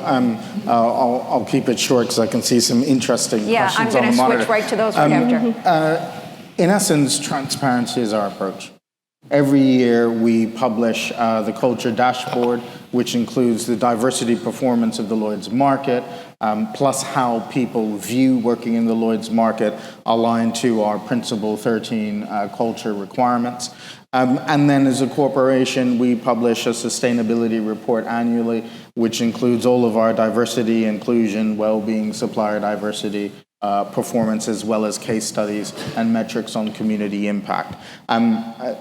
I'll keep it short because I can see some interesting questions on the I'm going to monitor. switch right to those right after. In essence, transparency is our approach. Every year we publish the culture dashboard, which includes the diversity performance of the Lloyd's market, plus how people view working in the Lloyd's market aligned to our Principle 13 culture requirements. And then as a corporation, we publish a sustainability report annually, which includes all of our diversity, inclusion, well-being, supplier diversity, performance, as well as case studies and metrics on community impact.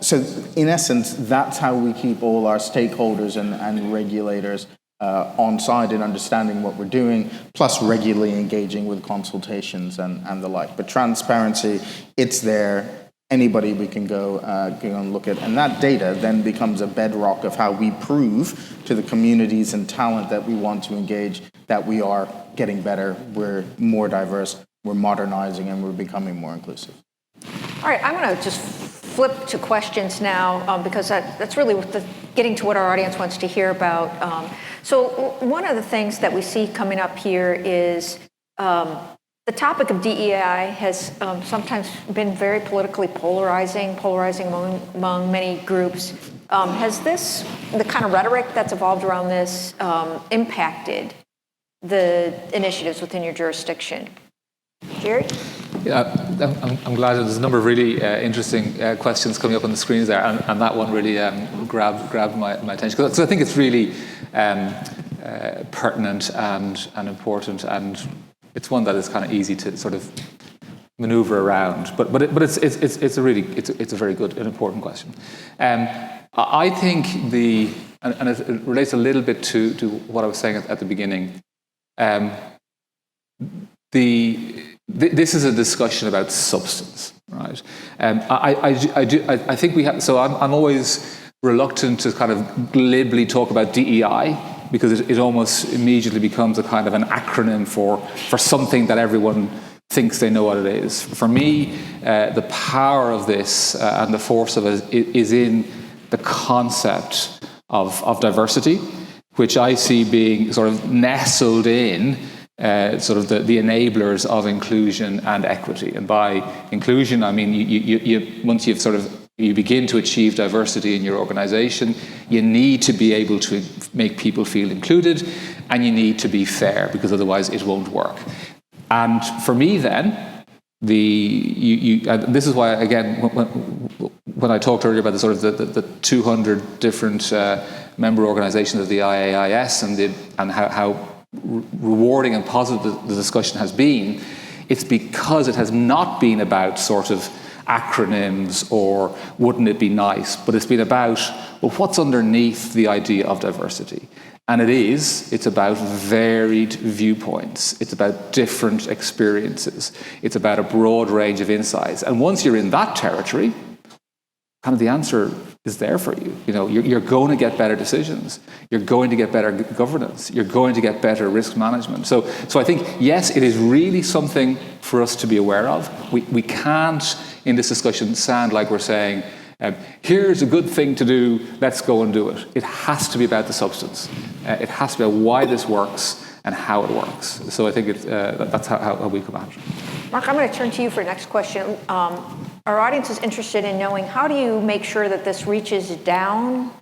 So in essence, that's how we keep all our stakeholders and regulators on side in understanding what we're doing, plus regularly engaging with consultations and the like. But transparency, it's there. Anybody we can go and look at. And that data then becomes a bedrock of how we prove to the communities and talent that we want to engage that we are getting better, we're more diverse, we're modernizing, and we're becoming more inclusive. All right, I'm going to just flip to questions now because that's really getting to what our audience wants to hear about. So one of the things that we see coming up here is the topic of DE&I has sometimes been very politically polarizing among many groups. Has the kind of rhetoric that's evolved around this impacted the initiatives within your jurisdiction? Gerry? Yeah, I'm glad there's a number of really interesting questions coming up on the screens there, and that one really grabbed my attention. So I think it's really pertinent and important, and it's one that is kind of easy to sort of maneuver around. But it's a very good and important question. I think and it relates a little bit to what I was saying at the beginning. This is a discussion about substance, right? I think we have. So I'm always reluctant to kind of glibly talk about DEI because it almost immediately becomes a kind of an acronym for something that everyone thinks they know what it is. For me, the power of this and the force of it is in the concept of diversity, which I see being sort of nestled in sort of the enablers of inclusion and equity. And by inclusion, I mean you once you begin to achieve diversity in your organization, you need to be able to make people feel included, and you need to be fair, because otherwise it won't work. And for me then, and this is why, again, when I talked earlier about the sort of the 200 different member organizations of the IAIS and how rewarding and positive the discussion has been, it's because it has not been about sort of acronyms or wouldn't it be nice, but it's been about, well, what's underneath the idea of diversity? And it's about varied viewpoints. It's about different experiences. It's about a broad range of insights. And once you're in that territory, kind of the answer is there for you. You know, you're going to get better decisions. You're going to get better governance. You're going to get better risk management. So I think, yes, it is really something for us to be aware of. We can't, in this discussion, sound like we're saying, here's a good thing to do, let's go and do it. It has to be about the substance. It has to be about why this works and how it works. So I think that's how we come at it. Mark, I'm going to turn to you for the next question. Our audience is interested in knowing, how do you make sure that this reaches down,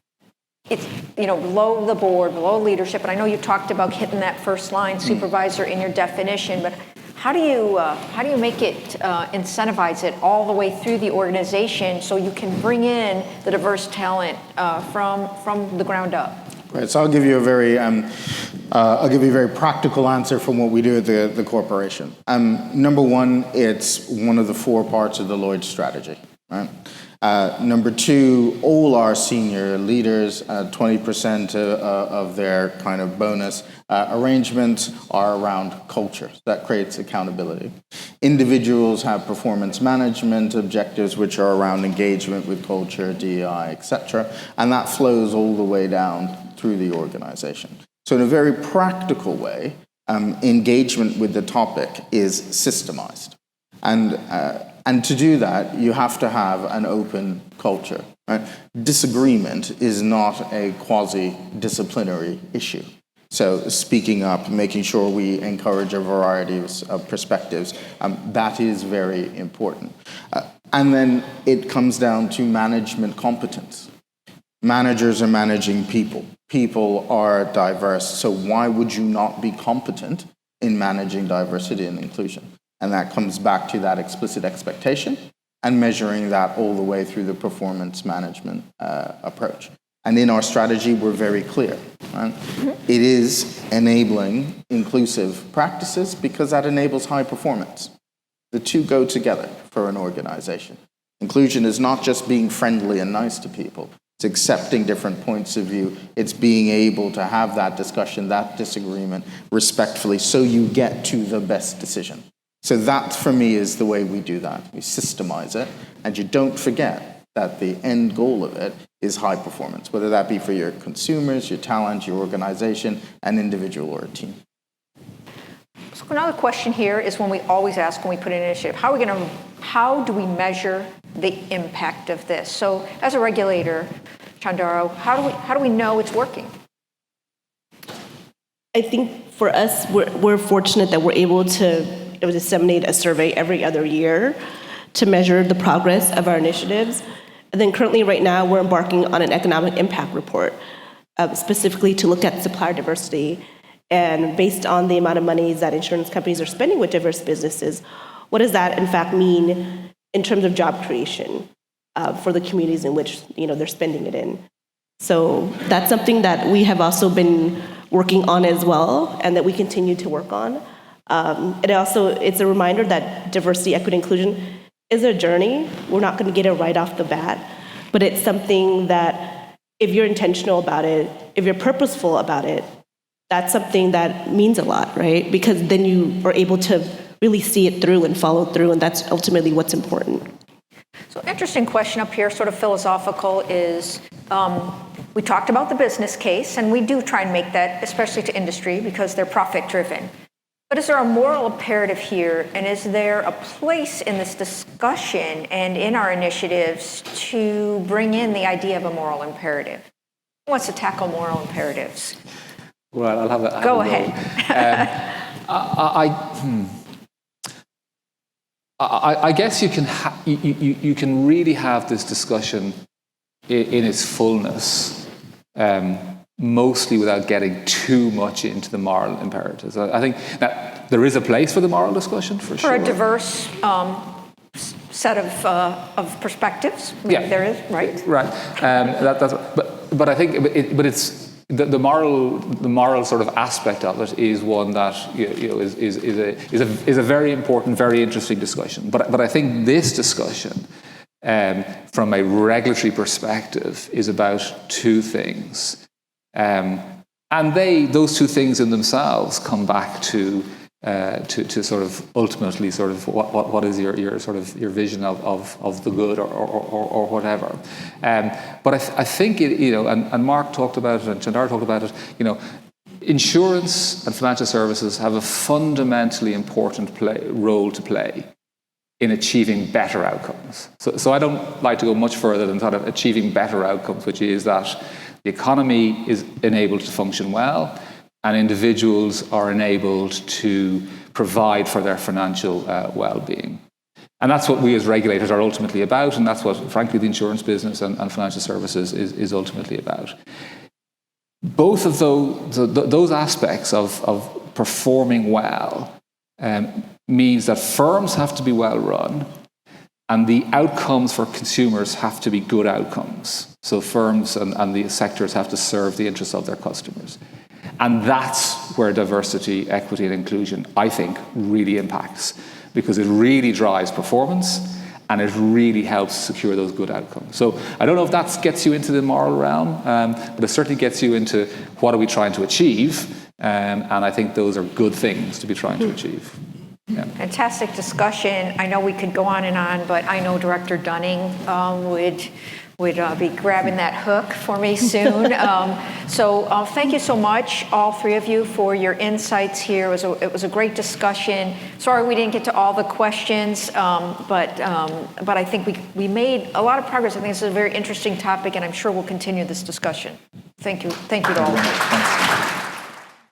it's, you know, below the board, below leadership? And I know you talked about hitting that first line supervisor in your definition, but how do you make it incentivize it all the way through the organization so you can bring in the diverse talent from the ground up? Right. So I'll give you a very practical answer from what we do at the corporation. Number one, it's one of the 4 parts of the Lloyd strategy. Right. Number 2, all our senior leaders, 20% of their kind of bonus arrangements are around culture. That creates accountability. Individuals have performance management objectives, which are around engagement with culture, DE&I, etc. And that flows all the way down through the organization. So in a very practical way, engagement with the topic is systemized. And to do that, you have to have an open culture. Right? Disagreement is not a quasi-disciplinary issue. So speaking up, making sure we encourage a variety of perspectives, that is very important. And then it comes down to management competence. Managers are managing people. People are diverse. So why would you not be competent in managing diversity and inclusion? And that comes back to that explicit expectation and measuring that all the way through the performance management approach. And in our strategy, we're very clear. Right? Mm-hmm. It is enabling inclusive practices because that enables high performance. The two go together for an organization. Inclusion is not just being friendly and nice to people. It's accepting different points of view. It's being able to have that discussion, that disagreement respectfully so you get to the best decision. So that, for me, is the way we do that. We systemize it, and you don't forget that the end goal of it is high performance, whether that be for your consumers, your talent, your organization, an individual, or a team. So another question here is one we always ask when we put an initiative: how do we measure the impact of this? So as a regulator, Chandara, how do we know it's working? I think for us, we're fortunate that we're able to disseminate a survey every other year to measure the progress of our initiatives. And then currently right now, we're embarking on an economic impact report, specifically to look at supplier diversity. And based on the amount of money that insurance companies are spending with diverse businesses, what does that in fact mean in terms of job creation for the communities in which they're spending it in? So that's something that we have also been working on as well, and that we continue to work on. It's a reminder that diversity, equity, inclusion is a journey. We're not going to get it right off the bat, but it's something that if you're intentional about it, if you're purposeful about it, that's something that means a lot, right? Because then you are able to really see it through and follow through, and that's ultimately what's important. So interesting question up here, sort of philosophical, is we talked about the business case, and we do try and make that, especially to industry, because they're profit-driven. But is there a moral imperative here, and is there a place in this discussion and in our initiatives to bring in the idea of a moral imperative? Who wants to tackle moral imperatives? Well, I'll have a Go ahead. I guess you can really have this discussion in its fullness, mostly without getting too much into the moral imperatives. I think that there is a place for the moral discussion, for sure. For a diverse set of perspectives, yeah, there is, right? Right. But I think, it's the moral sort of aspect of it is one that is a very important, very interesting discussion. But I think this discussion, from a regulatory perspective, is about two things, and those two things in themselves come back to sort of ultimately sort of what is your sort of your vision of the good or whatever. But I think it, and Mark talked about it and Chandara talked about it, insurance and financial services have a fundamentally important role to play in achieving better outcomes. So I don't like to go much further than sort of achieving better outcomes, which is that the economy is enabled to function well, and individuals are enabled to provide for their financial well-being. And that's what we as regulators are ultimately about, and that's what, frankly, the insurance business and financial services is ultimately about. Both of those aspects of performing well means that firms have to be well run, and the outcomes for consumers have to be good outcomes. So firms and the sectors have to serve the interests of their customers. And that's where diversity, equity, and inclusion, I think, really impacts, because it really drives performance and it really helps secure those good outcomes. So I don't know if that gets you into the moral realm, but it certainly gets you into what are we trying to achieve, and I think those are good things to be trying to achieve. Yeah. Fantastic discussion. I know we could go on and on, but I know Director Dunning would be grabbing that hook for me soon. So thank you so much, all three of you, for your insights here. It was a great discussion. Sorry we didn't get to all the questions, but I think we made a lot of progress. I think this is a very interesting topic, and I'm sure we'll continue this discussion. Thank you. Thank you to all of you.